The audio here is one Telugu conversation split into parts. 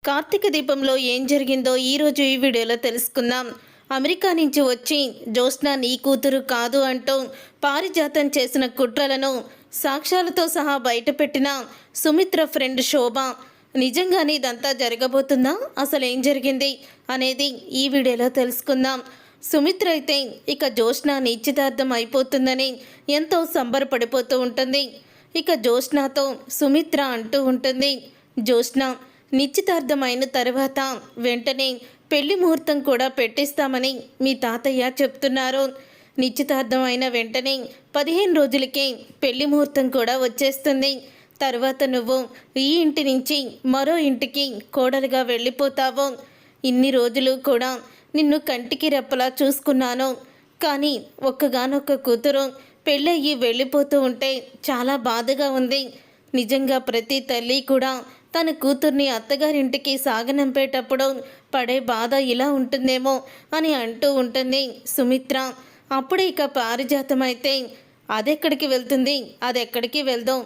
కార్తీక దీపంలో ఏం జరిగిందో ఈరోజు ఈ వీడియోలో తెలుసుకుందాం. అమెరికా నుంచి వచ్చి జ్యోత్స్న నీ కూతురు కాదు అంటూ పారిజాతం చేసిన కుట్రలను సాక్ష్యాలతో సహా బయటపెట్టిన సుమిత్ర ఫ్రెండ్ శోభ. నిజంగానే ఇదంతా జరగబోతుందా? అసలు ఏం జరిగింది అనేది ఈ వీడియోలో తెలుసుకుందాం. సుమిత్ర అయితే ఇక జ్యోత్స్న నిశ్చితార్థం అయిపోతుందని ఎంతో సంబరపడిపోతూ ఉంటుంది. ఇక జ్యోత్స్నతో సుమిత్ర అంటూ ఉంటుంది, జ్యోత్స్న నిశ్చితార్థమైన తర్వాత వెంటనే పెళ్లి ముహూర్తం కూడా పెట్టిస్తామని మీ తాతయ్య చెప్తున్నారు. నిశ్చితార్థం అయిన వెంటనే 15 రోజులకే పెళ్లి ముహూర్తం కూడా వచ్చేస్తుంది. తర్వాత నువ్వు ఈ ఇంటి నుంచి మరో ఇంటికి కోడలుగా వెళ్ళిపోతావు. ఇన్ని రోజులు కూడా నిన్ను కంటికి రెప్పలా చూసుకున్నాను, కానీ ఒక్కగానొక్క కూతురు పెళ్ళయ్యి వెళ్ళిపోతూ ఉంటే చాలా బాధగా ఉంది. నిజంగా ప్రతి తల్లి కూడా తన కూతుర్ని అత్తగారింటికి సాగనంపేటప్పుడు పడే బాధ ఇలా ఉంటుందేమో అని అంటూ ఉంటుంది సుమిత్ర. అప్పుడే ఇక పారిజాతం అయితే అదెక్కడికి వెళ్తుంది, అదెక్కడికి వెళ్దాం,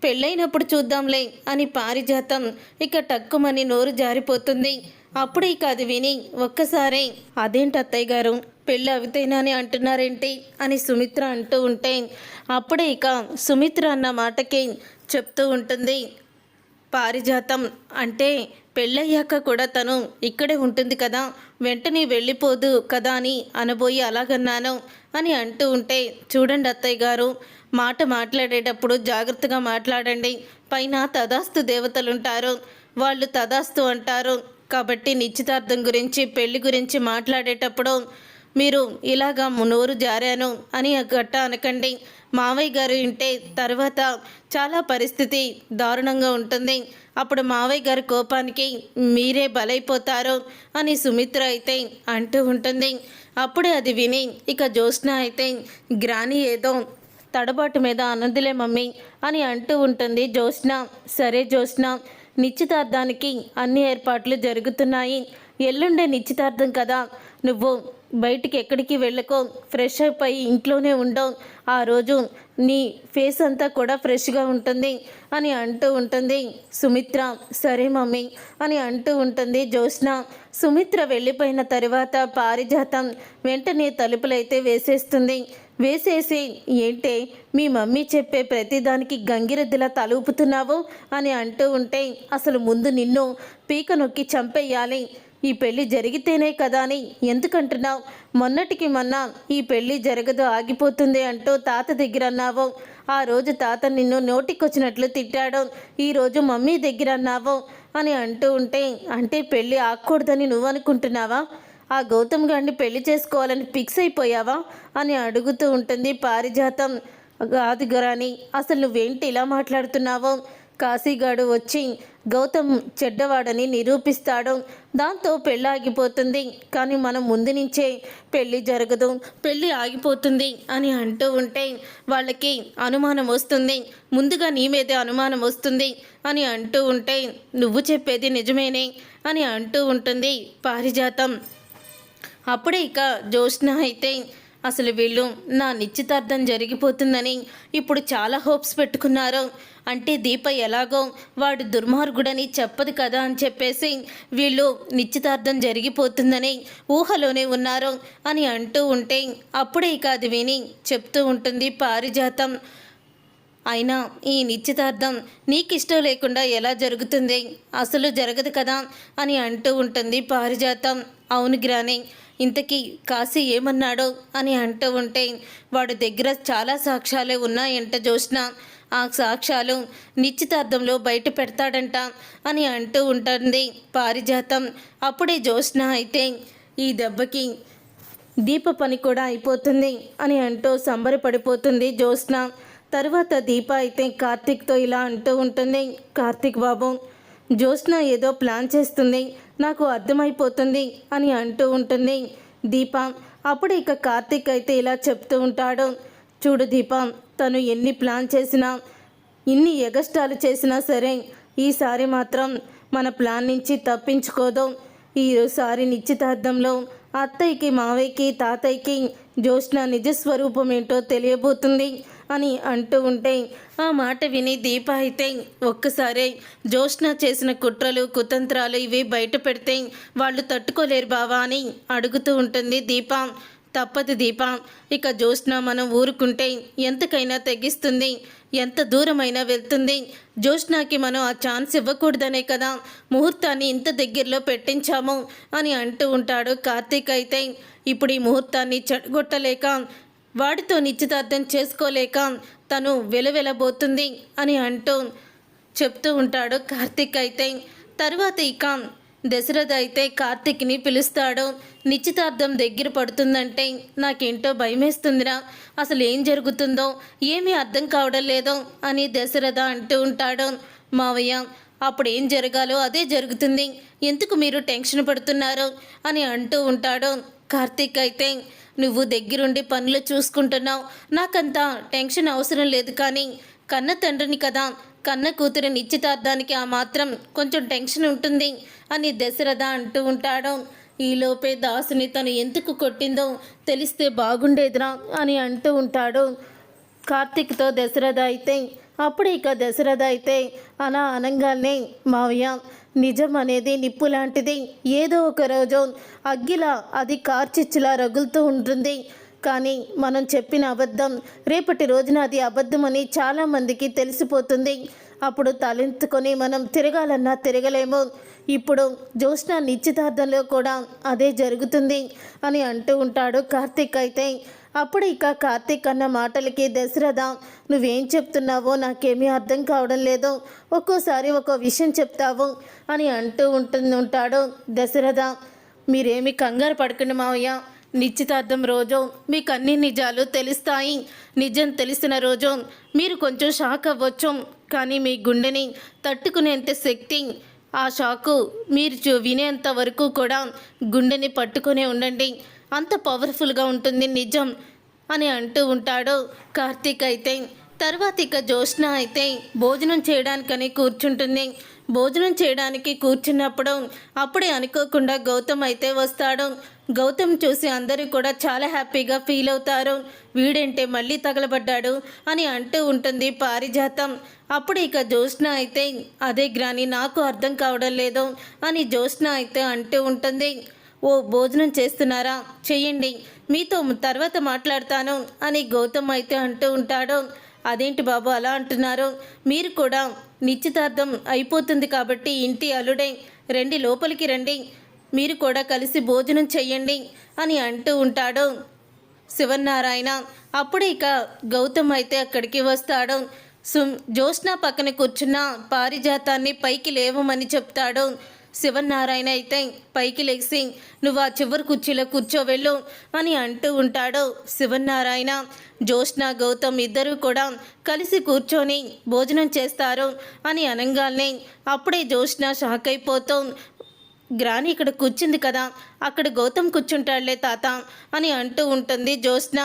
పెళ్ళైనప్పుడు చూద్దాంలే అని పారిజాతం ఇక టక్కుమని నోరు జారిపోతుంది. అప్పుడే ఇక అది విని ఒక్కసారే అదేంటి అత్తయ్య గారు, పెళ్ళి అవితేనని అంటున్నారేంటి అని సుమిత్ర అంటూ ఉంటే అప్పుడే ఇక సుమిత్ర అన్న మాటకి చెప్తూ ఉంటుంది పారిజాతం, అంటే పెళ్ళయ్యాక కూడా తను ఇక్కడే ఉంటుంది కదా, వెంటనే వెళ్ళిపోదు కదా అని అనబోయి అలాగన్నాను అని అంటూ ఉంటే, చూడండి అత్తయ్య గారు, మాట మాట్లాడేటప్పుడు జాగ్రత్తగా మాట్లాడండి. పైన తదాస్తు దేవతలుంటారు, వాళ్ళు తదాస్తు అంటారు. కాబట్టి నిశ్చితార్థం గురించి పెళ్లి గురించి మాట్లాడేటప్పుడు మీరు ఇలాగా నోరు జారాను అని గట్ట అనకండి. మావయ్య గారు వింటే తర్వాత చాలా పరిస్థితి దారుణంగా ఉంటుంది. అప్పుడు మావయ్య గారి కోపానికి మీరే బలైపోతారు అని సుమిత్ర అయితే అంటూ ఉంటుంది. అప్పుడే అది విని ఇక జ్యోత్స్న అయితే గ్రాని ఏదో తడబాటు మీద అన్నదిలే మమ్మీ అని అంటూ ఉంటుంది. జ్యోత్స్న, సరే జ్యోత్స్న, నిశ్చితార్థానికి అన్ని ఏర్పాట్లు జరుగుతున్నాయి. ఎల్లుండే నిశ్చితార్థం కదా, నువ్వు బయటికి ఎక్కడికి వెళ్ళకో, ఫ్రెష్ అప్ అయ్యి ఇంట్లోనే ఉండవు. ఆ రోజు నీ ఫేస్ అంతా కూడా ఫ్రెష్గా ఉంటుంది అని అంటూ ఉంటుంది సుమిత్ర. సరే మమ్మీ అని అంటూ ఉంటుంది జ్యోత్స్న. సుమిత్ర వెళ్ళిపోయిన తర్వాత పారిజాతం వెంటనే తలుపులైతే వేసేస్తుంది. వేసేసి, ఏంటే మీ మమ్మీ చెప్పే ప్రతిదానికి గంగిరెద్దులా తలుపుతున్నావు అని అంటూ ఉంటే, అసలు ముందు నిన్ను పీక నొక్కి చంపేయాలి, ఈ పెళ్ళి జరిగితేనే కదా అని ఎందుకంటున్నావు? మొన్నటికి మొన్న ఈ పెళ్ళి జరగదు, ఆగిపోతుంది అంటూ తాత దగ్గర అన్నావు. ఆ రోజు తాత నిన్ను నోటికొచ్చినట్లు తిట్టాడు. ఈరోజు మమ్మీ దగ్గర అన్నావు అని అంటూ ఉంటే, అంటే పెళ్ళి ఆగకూడదని నువ్వు అనుకుంటున్నావా? ఆ గౌతమ్ గారిని పెళ్లి చేసుకోవాలని ఫిక్స్ అయిపోయావా అని అడుగుతూ ఉంటుంది పారిజాతం. కాదు గరాని, అసలు నువ్వేంటి ఇలా మాట్లాడుతున్నావో? కాశీగాడు వచ్చి గౌతమ్ చెడ్డవాడని నిరూపిస్తాడు, దాంతో పెళ్ళి ఆగిపోతుంది. కానీ మనం ముందు నుంచే పెళ్ళి జరగదు, పెళ్ళి ఆగిపోతుంది అని అంటూ ఉంటే వాళ్ళకి అనుమానం వస్తుంది. ముందుగా నీ మీదే అనుమానం వస్తుంది అని అంటూ ఉంటే, నువ్వు చెప్పేది నిజమేనే అని అంటూ ఉంటుంది పారిజాతం. అప్పుడే ఇక జ్యోత్స్న అయితే, అసలు వీళ్ళు నా నిశ్చితార్థం జరిగిపోతుందని ఇప్పుడు చాలా హోప్స్ పెట్టుకున్నారు. అంటే దీప ఎలాగో వాడు దుర్మార్గుడని చెప్పదు కదా అని చెప్పేసి వీళ్ళు నిశ్చితార్థం జరిగిపోతుందని ఊహలోనే ఉన్నారు అని అంటూ ఉంటే అప్పుడే ఇక అది విని చెప్తూ ఉంటుంది పారిజాతం, అయినా ఈ నిశ్చితార్థం నీకిష్టం లేకుండా ఎలా జరుగుతుంది? అసలు జరగదు కదా అని అంటూ ఉంటుంది పారిజాతం. అవును గ్రాని, ఇంతకీ కాశీ ఏమన్నాడో అని అంటూ ఉంటే, వాడి దగ్గర చాలా సాక్ష్యాలే ఉన్నాయంట జ్యోత్స్న, ఆ సాక్ష్యాలు నిశ్చితార్థంలో బయట పెడతాడంట అని అంటూ ఉంటుంది పారిజాతం. అప్పుడే జ్యోత్స్న అయితే, ఈ దెబ్బకి దీప పని కూడా అయిపోతుంది అని అంటూ సంబరపడిపోతుంది జ్యోత్స్న. తర్వాత దీప అయితే కార్తీక్తో ఇలా అంటూ ఉంటుంది, కార్తీక్ బాబు, జ్యోత్స్న ఏదో ప్లాన్ చేస్తుంది, నాకు అర్థమైపోతుంది అని అంటూ ఉంటుంది దీప. అప్పుడు ఇక కార్తీక్ అయితే ఇలా చెప్తూ ఉంటాడు, చూడు దీప, తను ఎన్ని ప్లాన్ చేసినా, ఇన్ని ఎగస్టాలు చేసినా సరే ఈసారి మాత్రం మన ప్లాన్ నుంచి తప్పించుకోదు. ఈసారి నిశ్చితార్థంలో అత్తయ్యకి, మావయ్యకి, తాతయ్యకి జ్యోత్స్న నిజస్వరూపం ఏంటో తెలియబోతుంది అని అంటూ ఉంటే ఆ మాట విని దీప అయితే ఒక్కసారే జోష్న చేసిన కుట్రలు కుతంత్రాలు ఇవి బయట పెడితే వాళ్ళు తట్టుకోలేరు బావా అని అడుగుతూ ఉంటుంది దీప. తప్పదు దీప, ఇక జోష్న మనం ఊరుకుంటే ఎంతకైనా తెగిస్తుంది, ఎంత దూరమైనా వెళ్తుంది. జోష్నాకి మనం ఆ ఛాన్స్ ఇవ్వకూడదనే కదా ముహూర్తాన్ని ఇంత దగ్గరలో పెట్టించాము అని అంటూ ఉంటాడు కార్తీక్. అయితే ఇప్పుడు ఈ ముహూర్తాన్ని చెడగొట్టలేక వాడితో నిశ్చితార్థం చేసుకోలేక తను వెలవెలబోతుంది అని అంటూ చెప్తూ ఉంటాడు కార్తీక్. అయితే తర్వాత ఇక దశరథ అయితే కార్తీక్ని పిలుస్తాడు. నిశ్చితార్థం దగ్గర పడుతుందంటే నాకేంటో భయమేస్తుందిరా, అసలు ఏం జరుగుతుందో ఏమీ అర్థం కావడం లేదో అని దశరథ అంటూ ఉంటాడు. మావయ్య, అప్పుడు ఏం జరగాలో అదే జరుగుతుంది, ఎందుకు మీరు టెన్షన్ పడుతున్నారు అని అంటూ ఉంటాడు కార్తీక్. అయితే నువ్వు దగ్గరుండి పనులు చూసుకుంటున్నావు, నాకంత టెన్షన్ అవసరం లేదు, కానీ కన్న తండ్రిని కదా, కన్న కూతురి నిశ్చితార్థానికి ఆ మాత్రం కొంచెం టెన్షన్ ఉంటుంది అని దశరథ అంటూ ఉంటాడు. ఈలోపే దాసుని తను ఎందుకు కొట్టిందో తెలిస్తే బాగుండేదిరా అని అంటూ ఉంటాడు కార్తీక్తో దశరథ. అయితే అప్పుడు ఇక దశరథ అయితే అలా అనంగానే మావయ్య, నిజం అనేది నిప్పు లాంటిది, ఏదో ఒక రోజు అగ్గిలా అది కార్చిచ్చులా రగులుతూ ఉంటుంది, కానీ మనం చెప్పిన అబద్ధం రేపటి రోజున అది అబద్ధమని చాలామందికి తెలిసిపోతుంది. అప్పుడు తలెత్తుకొని మనం తిరగాలన్నా తిరగలేము. ఇప్పుడు జోష్న నిశ్చితార్థంలో కూడా అదే జరుగుతుంది అని అంటూ ఉంటాడు కార్తీక్. అయితే అప్పుడు ఇక కార్తీక్ అన్న మాటలకి దశరథ, నువ్వేం చెప్తున్నావో నాకేమీ అర్థం కావడం లేదు, ఒక్కోసారి ఒక్కో విషయం చెప్తావు అని అంటూ ఉంటాడు దశరథ. మీరేమి కంగారు పడకండి మావయ్య, నిశ్చితార్థం రోజు మీకు అన్ని నిజాలు తెలుస్తాయి. నిజం తెలిసిన రోజు మీరు కొంచెం షాక్ అవ్వచ్చు, కానీ మీ గుండెని తట్టుకునేంత శక్తి, ఆ షాకు మీరు వినేంత వరకు కూడా గుండెని పట్టుకునే ఉండండి, అంత పవర్ఫుల్గా ఉంటుంది నిజం అని అంటూ ఉంటాడు కార్తీక్. అయితే తర్వాత ఇక జోష్న అయితే భోజనం చేయడానికని కూర్చుంటుంది. భోజనం చేయడానికి కూర్చున్నప్పుడు అప్పుడే అనుకోకుండా గౌతమ్ అయితే వస్తాడు. గౌతమ్ చూసి అందరూ కూడా చాలా హ్యాపీగా ఫీల్ అవుతారు. వీడంటే మళ్ళీ తగలబడ్డాడు అని అంటూ ఉంటుంది పారిజాతం. అప్పుడు ఇక జోష్న అయితే అదే గ్రాని, నాకు అర్థం కావడం లేదు అని జోష్న అయితే అంటూ ఉంటుంది. ఓ భోజనం చేస్తున్నారా, చెయ్యండి, మీతో తర్వాత మాట్లాడతాను అని గౌతమ్ అయితే అంటూ ఉంటాడు. అదేంటి బాబు అలా అంటున్నారు, మీరు కూడా నిశ్చితార్థం అయిపోతుంది కాబట్టి ఇంటి అల్లుడే, రండి లోపలికి రండి, మీరు కూడా కలిసి భోజనం చెయ్యండి అని అంటూ ఉంటాడు శివనారాయణ. అప్పుడు ఇక గౌతమ్ అయితే అక్కడికి వస్తాడు. జోష్న పక్కన కూర్చున్న పారిజాతాన్ని పైకి లేవమని చెప్తాడు. శివనారాయణ అయితే పైకి లేచి నువ్వు ఆ చివరి కుర్చీలో కూర్చోవెళ్ళు అని అంటూ ఉంటాడు శివనారాయణ. జోష్న గౌతమ్ ఇద్దరూ కూడా కలిసి కూర్చొని భోజనం చేస్తారు అని అనగానే అప్పుడే జోష్న షాక్ అయిపోతూ, గ్రాని ఇక్కడ కూర్చుంది కదా, అక్కడ గౌతమ్ కూర్చుంటాడులే తాత అని అంటూ ఉంటుంది జోష్న.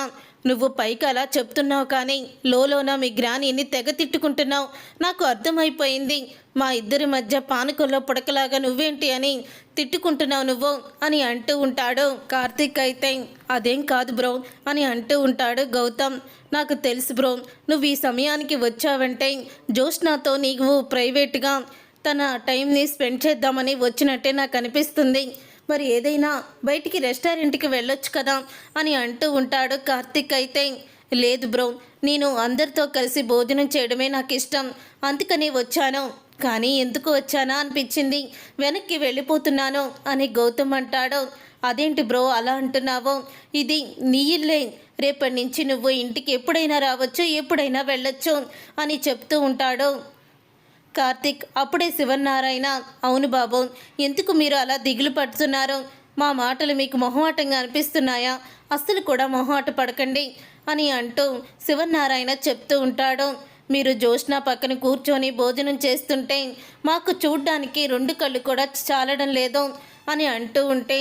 నువ్వు పైకి అలా చెప్తున్నావు, కానీ లోలోన మీ గ్రానీని తెగ తిట్టుకుంటున్నావు, నాకు అర్థమైపోయింది. మా ఇద్దరి మధ్య పానకంలో పుడకలాగా నువ్వేంటి అని తిట్టుకుంటున్నావు నువ్వు అని అంటూ ఉంటాడు కార్తీక్. అయితే అదేం కాదు బ్రో అని అంటూ ఉంటాడు గౌతమ్. నాకు తెలుసు బ్రో, నువ్వు ఈ సమయానికి వచ్చావంటే జోష్నాతో నీకు ప్రైవేట్గా తన టైంని స్పెండ్ చేద్దామని వచ్చినట్టే నాకు అనిపిస్తుంది. మరి ఏదైనా బయటికి రెస్టారెంట్కి వెళ్ళొచ్చు కదా అని అంటూ ఉంటాడు కార్తీక్. అయితే లేదు బ్రో, నేను అందరితో కలిసి భోజనం చేయడమే నాకు ఇష్టం, అందుకని వచ్చాను, కానీ ఎందుకు వచ్చానా అనిపించింది, వెనక్కి వెళ్ళిపోతున్నాను అని గౌతమ్ అంటాడు. అదేంటి బ్రో అలా అంటున్నావు, ఇది నీ ఇల్లే, రేపటి నుంచి నువ్వు ఇంటికి ఎప్పుడైనా రావచ్చు, ఎప్పుడైనా వెళ్ళొచ్చు అని చెప్తూ ఉంటాడు కార్తీక్. అప్పుడే శివనారాయణ, అవును బాబు, ఎందుకు మీరు అలా దిగులు పడుతున్నారు, మా మాటలు మీకు మొహమాటంగా అనిపిస్తున్నాయా, అస్సలు కూడా మొహమాట పడకండి అని అంటూ శివనారాయణ చెప్తూ ఉంటాడు. మీరు జోష్న పక్కన కూర్చొని భోజనం చేస్తుంటే మాకు చూడ్డానికి రెండు కళ్ళు కూడా చాలడం లేదు అని అంటూ ఉంటే,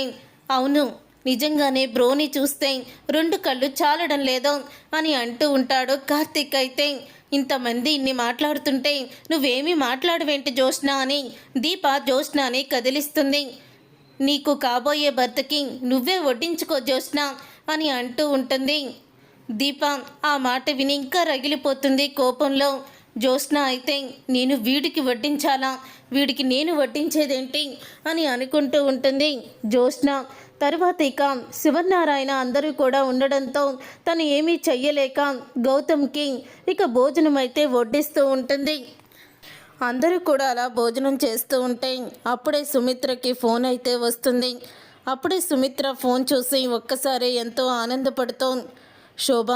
అవును నిజంగానే బ్రోని చూస్తే రెండు కళ్ళు చాలడం లేదు అని అంటూ ఉంటాడు కార్తీక్. అయితే ఇంతమంది ఇన్ని మాట్లాడుతుంటే నువ్వేమీ మాట్లాడవేంటి జోష్న అని దీప జోష్నాని కదిలిస్తుంది. నీకు కాబోయే భర్తకి నువ్వే వడ్డించుకో జోష్న అని అంటూ ఉంటుంది. దీప ఆ మాట విని ఇంకా రగిలిపోతుంది కోపంలో. జ్యోత్స్న అయితే నేను వీడికి వడ్డించాలా, వీడికి నేను వడ్డించేదేంటి అని అనుకుంటూ ఉంటుంది జ్యోత్స్న. తర్వాత ఇక శివనారాయణ అందరూ కూడా ఉండడంతో తను ఏమీ చెయ్యలేక గౌతమ్కి ఇక భోజనం అయితే వడ్డిస్తూ ఉంటుంది. అందరూ కూడా అలా భోజనం చేస్తూ ఉంటే అప్పుడే సుమిత్రకి ఫోన్ అయితే వస్తుంది. అప్పుడే సుమిత్ర ఫోన్ చూసి ఒక్కసారి ఎంతో ఆనందపడుతూ, శోభ,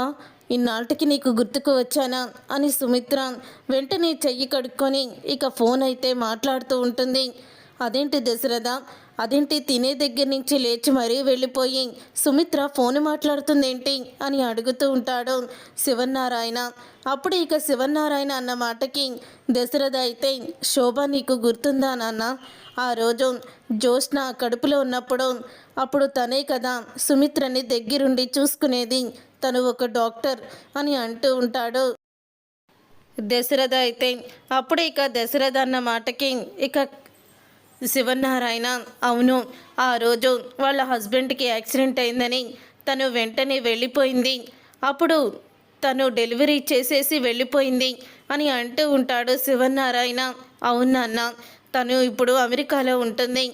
ఇన్నాళ్ళకి నీకు గుర్తుకు వచ్చానా అని సుమిత్ర వెంటనే చెయ్యి కడుక్కొని ఇక ఫోన్ అయితే మాట్లాడుతూ ఉంటుంది. అదేంటి దశరథ, అదేంటి తినే దగ్గర నుంచి లేచి మరీ వెళ్ళిపోయి సుమిత్ర ఫోన్ మాట్లాడుతుందేంటి అని అడుగుతూ ఉంటాడు శివనారాయణ. అప్పుడు ఇక శివనారాయణ అన్న మాటకి దశరథ అయితే, శోభ నీకు గుర్తుందా నాన్న, ఆ రోజు జ్యోత్స్న కడుపులో ఉన్నప్పుడు అప్పుడు తనే కదా సుమిత్రని దగ్గరుండి చూసుకునేది, తను ఒక డాక్టర్ అని అంటూ ఉంటాడు దశరథ అయితే. అప్పుడే ఇక దశరథ అన్న మాటకి ఇక శివనారాయణ, అవును, ఆ రోజు వాళ్ళ హస్బెండ్కి యాక్సిడెంట్ అయిందని తను వెంటనే వెళ్ళిపోయింది, అప్పుడు తను డెలివరీ చేసేసి వెళ్ళిపోయింది అని అంటూ ఉంటాడు శివనారాయణ. అవునన్న, తను ఇప్పుడు అమెరికాలో ఉంటుంది,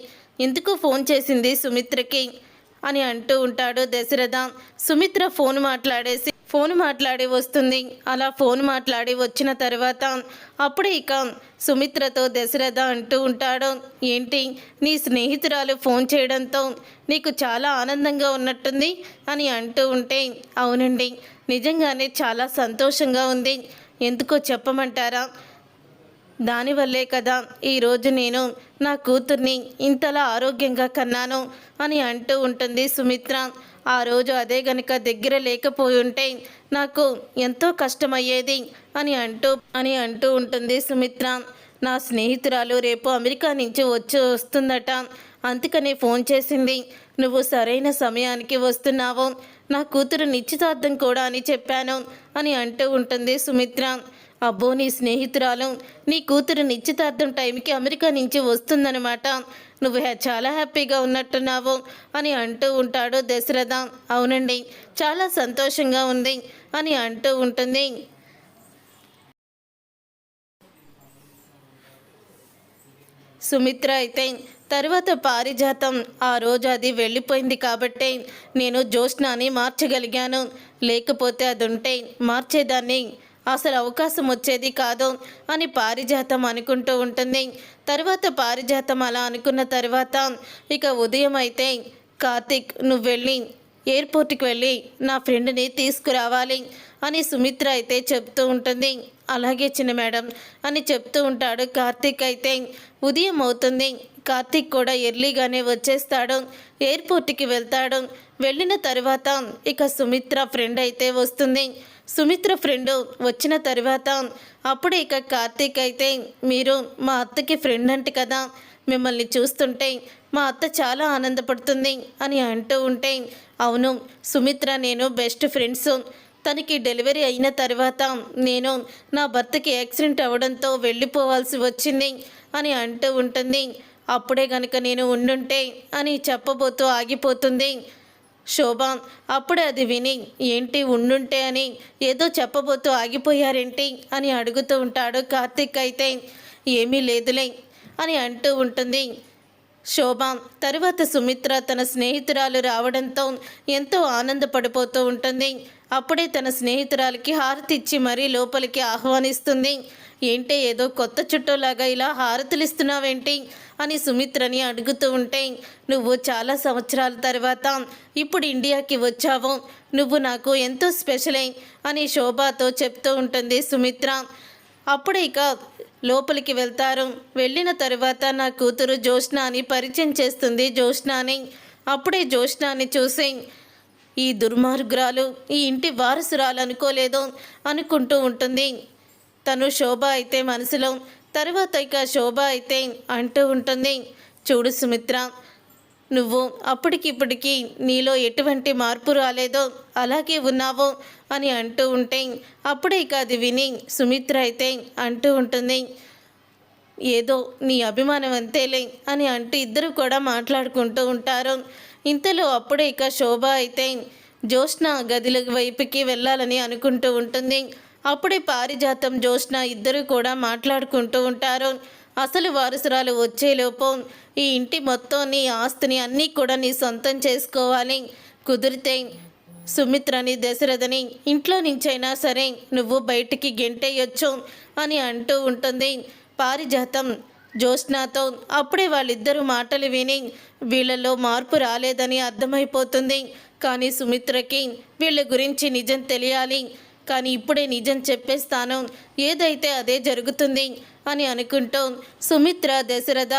ఎందుకు ఫోన్ చేసింది సుమిత్రకి అని అంటూ ఉంటాడు దశరథ. సుమిత్ర ఫోన్ మాట్లాడి వస్తుంది. అలా ఫోన్ మాట్లాడి వచ్చిన తర్వాత అప్పుడే ఇక సుమిత్రతో దశరథ అంటూ ఉంటాడు, ఏంటి నీ స్నేహితురాలు ఫోన్ చేయడంతో నీకు చాలా ఆనందంగా ఉన్నట్టుంది అని అంటూ ఉంటే, అవునండి, నిజంగానే చాలా సంతోషంగా ఉంది, ఎందుకో చెప్పమంటారా, దానివల్లే కదా ఈరోజు నేను నా కూతుర్ని ఇంతలా ఆరోగ్యంగా కన్నాను అని అంటూ ఉంటుంది సుమిత్ర. ఆ రోజు అదే గనుక దగ్గర లేకపోయి ఉంటే నాకు ఎంతో కష్టమయ్యేది అని అంటూ ఉంటుంది సుమిత్ర. నా స్నేహితురాలు రేపు అమెరికా నుంచి వస్తుందట, అందుకనే ఫోన్ చేసింది, నువ్వు సరైన సమయానికి వస్తున్నావు, నా కూతురు నిశ్చితార్థం కూడా అని చెప్పాను అని అంటూ ఉంటుంది సుమిత్ర. అబ్బో, నీ స్నేహితురాలు నీ కూతురు నిశ్చితార్థం టైంకి అమెరికా నుంచి వస్తుందన్నమాట, నువ్వు చాలా హ్యాపీగా ఉన్నట్టున్నావు అని అంటూ ఉంటాడు దశరథ. అవునండి, చాలా సంతోషంగా ఉంది అని అంటూ ఉంటుంది సుమిత్ర. అయితే తర్వాత పారిజాతం ఆ రోజు అది వెళ్ళిపోయింది కాబట్టే నేను జ్యోత్స్నాని మార్చగలిగాను, లేకపోతే అది ఉంటే మార్చేదాన్ని, అసలు అవకాశం వచ్చేది కాదు అని పారిజాతం అనుకుంటూ ఉంటుంది. తర్వాత పారిజాతం అలా అనుకున్న తర్వాత ఇక ఉదయం అయితే, కార్తీక్ నువ్వు వెళ్ళి ఎయిర్పోర్ట్కి వెళ్ళి నా ఫ్రెండ్ని తీసుకురావాలి అని సుమిత్ర అయితే చెప్తూ ఉంటుంది. అలాగే చిన్న మేడం అని చెప్తూ ఉంటాడు కార్తీక్. అయితే ఉదయం అవుతుంది, కార్తీక్ కూడా ఎర్లీగానే వచ్చేస్తాడు, ఎయిర్పోర్ట్కి వెళ్తాడు. వెళ్ళిన తర్వాత ఇక సుమిత్ర ఫ్రెండ్ అయితే వస్తుంది. సుమిత్ర ఫ్రెండ్ వచ్చిన తర్వాత అప్పుడు ఇక కార్తీక్ అయితే, మీరు మా అత్తకి ఫ్రెండ్ అంటే కదా, మిమ్మల్ని చూస్తుంటే మా అత్త చాలా ఆనందపడుతుంది అని అంటూ ఉంటే, అవును సుమిత్ర, నేను బెస్ట్ ఫ్రెండ్స్, తనకి డెలివరీ అయిన తర్వాత నేను నా భర్తకి యాక్సిడెంట్ అవ్వడంతో వెళ్ళిపోవాల్సి వచ్చింది అని అంటూ ఉంటుంది. అప్పుడే కనుక నేను ఉండుంటే అని చెప్పబోతూ ఆగిపోతుంది శోభ. అప్పుడే అది విని, ఏంటి ఉండుంటే అని ఏదో చెప్పబోతూ ఆగిపోయారేంటి అని అడుగుతూ ఉంటాడు కార్తీక్. అయితే ఏమీ లేదులే అని అంటూ ఉంటుంది శోభ. తరువాత సుమిత్ర తన స్నేహితురాలు రావడంతో ఎంతో ఆనందపడిపోతూ ఉంటుంది. అప్పుడే తన స్నేహితురాలకి హారతి ఇచ్చి మరీ లోపలికి ఆహ్వానిస్తుంది. ఏంటి ఏదో కొత్త చుట్టూలాగా ఇలా హారతులు ఇస్తున్నావేంటి అని సుమిత్రని అడుగుతూ ఉంటే, నువ్వు చాలా సంవత్సరాల తర్వాత ఇప్పుడు ఇండియాకి వచ్చావు, నువ్వు నాకు ఎంతో స్పెషలే అని శోభతో చెప్తూ ఉంటుంది సుమిత్ర. అప్పుడే ఇక లోపలికి వెళ్తారు. వెళ్ళిన తర్వాత నా కూతురు జ్యోత్స్న అని పరిచయం చేస్తుంది జ్యోత్స్నాని. అప్పుడే జ్యోత్స్నాని చూసి, ఈ దుర్మార్గురాలు ఈ ఇంటి వారసురాలు అనుకోలేదు అనుకుంటూ ఉంటుంది తను శోభ అయితే మనసులో. తర్వాత ఇక శోభ అయితే అంటూ ఉంటుంది, చూడు సుమిత్ర, నువ్వు అప్పటికిప్పటికీ నీలో ఎటువంటి మార్పు రాలేదో అలాగే ఉన్నావు అని అంటూ ఉంటే, అప్పుడే ఇక అది విని సుమిత్ర అయితే అంటూ ఉంటుంది, ఏదో నీ అభిమానం అంతేలే అని అంటూ ఇద్దరు కూడా మాట్లాడుకుంటూ ఉంటారు. ఇంతలో అప్పుడే ఇక శోభ అయితే జ్యోత్స్న గదిల వైపుకి వెళ్ళాలని అనుకుంటూ ఉంటుంది. అప్పుడే పారిజాతం జ్యోత్స్న ఇద్దరు కూడా మాట్లాడుకుంటూ ఉంటారు. అసలు వారసురాలు వచ్చేలోపు ఈ ఇంటి మొత్తం నీ ఆస్తిని అన్నీ కూడా నీ సొంతం చేసుకోవాలి. కుదిరితే సుమిత్రని దశరథని ఇంట్లో నుంచైనా సరే నువ్వు బయటికి గెంటేయొచ్చు అని అంటూ ఉంటుంది పారిజాతం జ్యోత్స్నతో. అప్పుడే వాళ్ళిద్దరూ మాటలు విని వీళ్ళలో మార్పు రాలేదని అర్థమైపోతుంది. కానీ సుమిత్రకి వీళ్ళ గురించి నిజం తెలియాలి, కానీ ఇప్పుడే నిజం చెప్పేస్తాను, ఏదైతే అదే జరుగుతుంది అని అనుకుంటూ సుమిత్ర దశరథ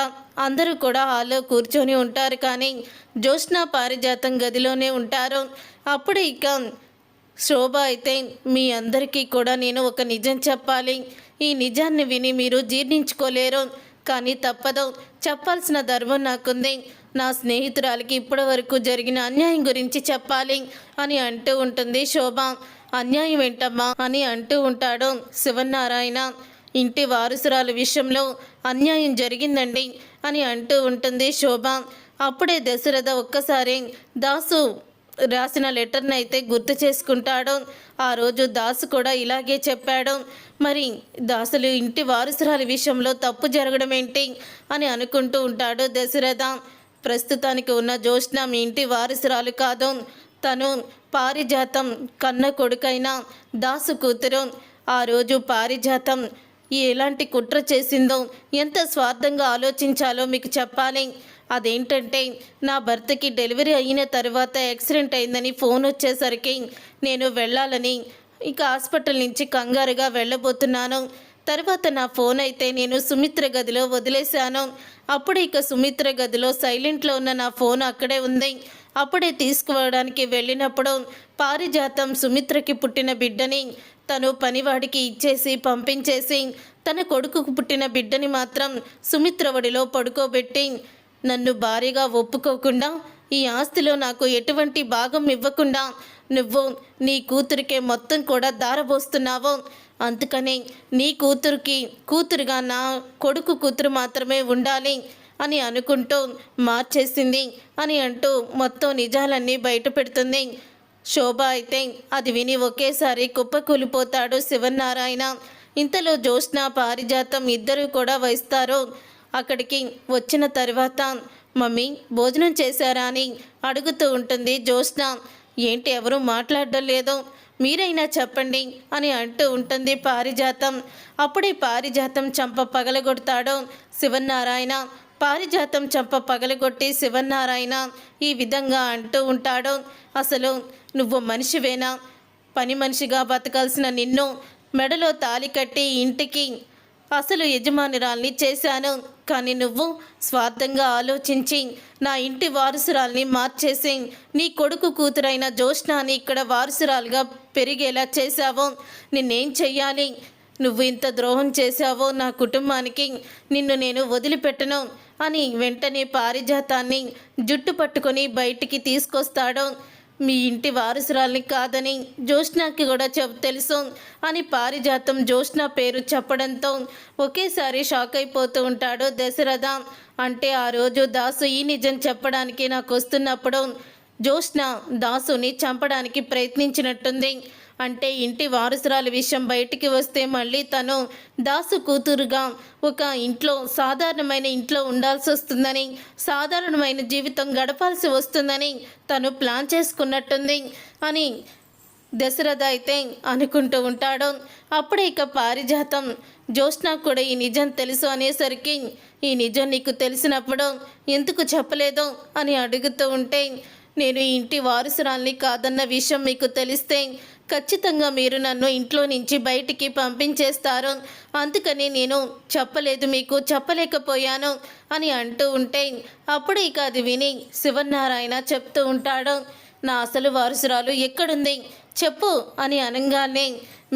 అందరూ కూడా హాల్లో కూర్చొని ఉంటారు. కానీ జ్యోత్స్న పారిజాతం గదిలోనే ఉంటారు. అప్పుడు ఇక శోభ అయితే మీ అందరికీ కూడా నేను ఒక నిజం చెప్పాలి, ఈ నిజాన్ని విని మీరు జీర్ణించుకోలేరు, కానీ తప్పదు, చెప్పాల్సిన ధర్మం నాకుంది, నా స్నేహితురాలికి ఇప్పటి వరకు జరిగిన అన్యాయం గురించి చెప్పాలి అని అంటూ ఉంటుంది శోభ. అన్యాయం ఏంటమ్మా అని అంటూ ఉంటాడు శివనారాయణ. ఇంటి వారసురాలు విషయంలో అన్యాయం జరిగిందండి అని అంటూ ఉంటుంది శోభ. అప్పుడే దశరథ ఒక్కసారి దాసు రాసిన లెటర్ని అయితే గుర్తు చేసుకుంటాడు. ఆ రోజు దాసు కూడా ఇలాగే చెప్పాడు. మరి దాసులు ఇంటి వారసురాలి విషయంలో తప్పు జరగడం ఏంటి అని అనుకుంటూ ఉంటాడు దశరథ. ప్రస్తుతానికి ఉన్న జ్యోత్స్న మీ ఇంటి వారసురాలు కాదు, తను పారిజాతం కన్న కొడుకైన దాసు కూతురు. ఆ రోజు పారిజాతం ఎలాంటి కుట్ర చేసిందో, ఎంత స్వార్థంగా ఆలోచించాలో మీకు చెప్పాలి. అదేంటంటే నా భర్తకి డెలివరీ అయిన తర్వాత యాక్సిడెంట్ అయిందని ఫోన్ వచ్చేసరికి నేను వెళ్ళాలని ఇక హాస్పిటల్ నుంచి కంగారుగా వెళ్ళబోతున్నాను. తర్వాత నా ఫోన్ అయితే నేను సుమిత్ర గదిలో వదిలేశాను. అప్పుడు ఇక సుమిత్ర గదిలో సైలెంట్లో ఉన్న నా ఫోన్ అక్కడే ఉంది. అప్పుడే తీసుకువడానికి వెళ్ళినప్పుడు పారిజాతం సుమిత్రకి పుట్టిన బిడ్డని తను పనివాడికి ఇచ్చేసి పంపించేసి తన కొడుకుకు పుట్టిన బిడ్డని మాత్రం సుమిత్ర ఒడిలో పడుకోబెట్టి నన్ను భారీగా ఒప్పుకోకుండా ఈ ఆస్తిలో నాకు ఎటువంటి భాగం ఇవ్వకుండా నువ్వు నీ కూతురికే మొత్తం కూడా దారబోస్తున్నావు. అందుకని నీ కూతురుగా నా కొడుకు కూతురు మాత్రమే ఉండాలి అని అనుకుంటూ మార్చేసింది అని అంటూ మొత్తం నిజాలన్నీ బయట పెడుతుంది శోభ. అయితే అది విని ఒకేసారి కుప్పకూలిపోతాడు శివనారాయణ. ఇంతలో జ్యోత్స్న పారిజాతం ఇద్దరూ కూడా వస్తారు. అక్కడికి వచ్చిన తర్వాత మమ్మీ భోజనం చేశారా అని అడుగుతూ ఉంటుంది జ్యోత్స్న. ఏంటి ఎవరు మాట్లాడడం లేదు, మీరైనా చెప్పండి అని అంటూ ఉంటుంది పారిజాతం. అప్పుడే పారిజాతం చంప పగలగొడతాడు శివనారాయణ. పారిజాతం చంప పగలగొట్టి శివనారాయణ ఈ విధంగా అంటూ ఉంటాడు, అసలు నువ్వు మనిషివేనా? పని మనిషిగా బతకాల్సిన నిన్ను మెడలో తాళి కట్టి ఇంటికి అసలు యజమానురాల్ని చేశాను, కానీ నువ్వు స్వార్థంగా ఆలోచించి నా ఇంటి వారసురాల్ని మార్చేసి నీ కొడుకు కూతురైన జ్యోత్స్నాని ఇక్కడ వారసురాలుగా పెరిగేలా చేశావో, నిన్నేం చెయ్యాలి? నువ్వు ఇంత ద్రోహం చేశావో నా కుటుంబానికి, నిన్ను నేను వదిలిపెట్టను అని వెంటనే పారిజాతాన్ని జుట్టు పట్టుకొని బయటికి తీసుకొస్తాడు. మీ ఇంటి వారసురాల్ని కాదని జ్యోత్స్నకి కూడా తెలుసు అని పారిజాతం జ్యోత్స్న పేరు చెప్పడంతో ఒకేసారి షాక్ అయిపోతూ ఉంటాడు దశరథ. అంటే ఆ రోజు దాసు ఈ నిజం చెప్పడానికి నాకు వస్తున్నప్పుడు జ్యోత్స్న దాసుని చంపడానికి ప్రయత్నించినట్టుంది. అంటే ఇంటి వారసురాలి విషయం బయటికి వస్తే మళ్ళీ తను దాసు కూతురుగా ఒక ఇంట్లో సాధారణమైన ఇంట్లో ఉండాల్సి వస్తుందని, సాధారణమైన జీవితం గడపాల్సి వస్తుందని తను ప్లాన్ చేసుకున్నట్టుంది అని దశరథ అయితే అనుకుంటూ ఉంటాడు. అప్పుడే ఇక పారిజాతం జ్యోత్స్న కూడా ఈ నిజం తెలుసు అనేసరికి, ఈ నిజం నీకు తెలిసినప్పుడు ఎందుకు చెప్పలేదు అని అడుగుతూ ఉంటే, నేను ఈ ఇంటి వారసురాల్ని కాదన్న విషయం మీకు తెలిస్తే ఖచ్చితంగా మీరు నన్ను ఇంట్లో నుంచి బయటికి పంపించేస్తారు, అందుకని నేను చెప్పలేదు, మీకు చెప్పలేకపోయాను అని అంటూ ఉంటే అప్పుడు ఇక అది విని శివనారాయణ చెప్తూ ఉంటాడు, నా అసలు వారసురాలు ఎక్కడుంది చెప్పు అని అనగానే,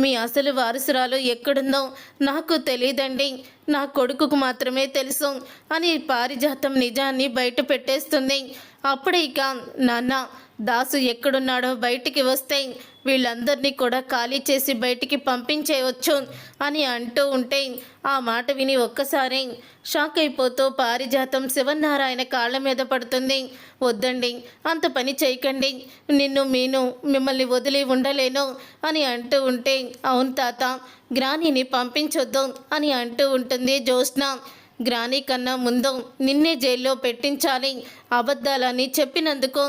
మీ అసలు వారసురాలు ఎక్కడుందో నాకు తెలియదండి, నా కొడుకుకు మాత్రమే తెలుసు అని పారిజాతం నిజాన్ని బయట పెట్టేస్తుంది. అప్పుడే ఇక నాన్న దాసు ఎక్కడున్నాడో బయటికి వస్తే వీళ్ళందరినీ కూడా ఖాళీ చేసి బయటికి పంపించేయవచ్చు అని అంటూ ఉంటే ఆ మాట విని ఒక్కసారి షాక్ అయిపోతూ పారిజాతం శివనారాయణ కాళ్ళ మీద పడుతుంది. వద్దండి, అంత పని చేయకండి, మిమ్మల్ని వదిలి ఉండలేను అని అంటూ ఉంటే, అవును తాత, గ్రానీని పంపించొద్దు అని అంటూ ఉంటుంది జ్యోత్స్న. గ్రానీ కన్నా ముందు నిన్నే జైల్లో పెట్టించాలి అబద్ధాలని చెప్పినందుకు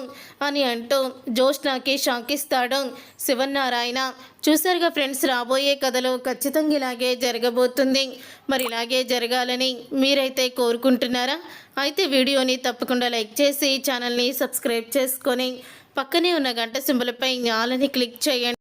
అని అంటూ జ్యోత్స్నకి షాక్ ఇస్తాడు శివనారాయణ. చూసారుగా ఫ్రెండ్స్, రాబోయే కథలో ఖచ్చితంగా ఇలాగే జరగబోతుంది. మరి ఇలాగే జరగాలని మీరైతే కోరుకుంటున్నారా? అయితే వీడియోని తప్పకుండా లైక్ చేసి ఛానల్ని సబ్స్క్రైబ్ చేసుకొని పక్కనే ఉన్న గంట సింబల్పై ఆల్ అని క్లిక్ చేయండి.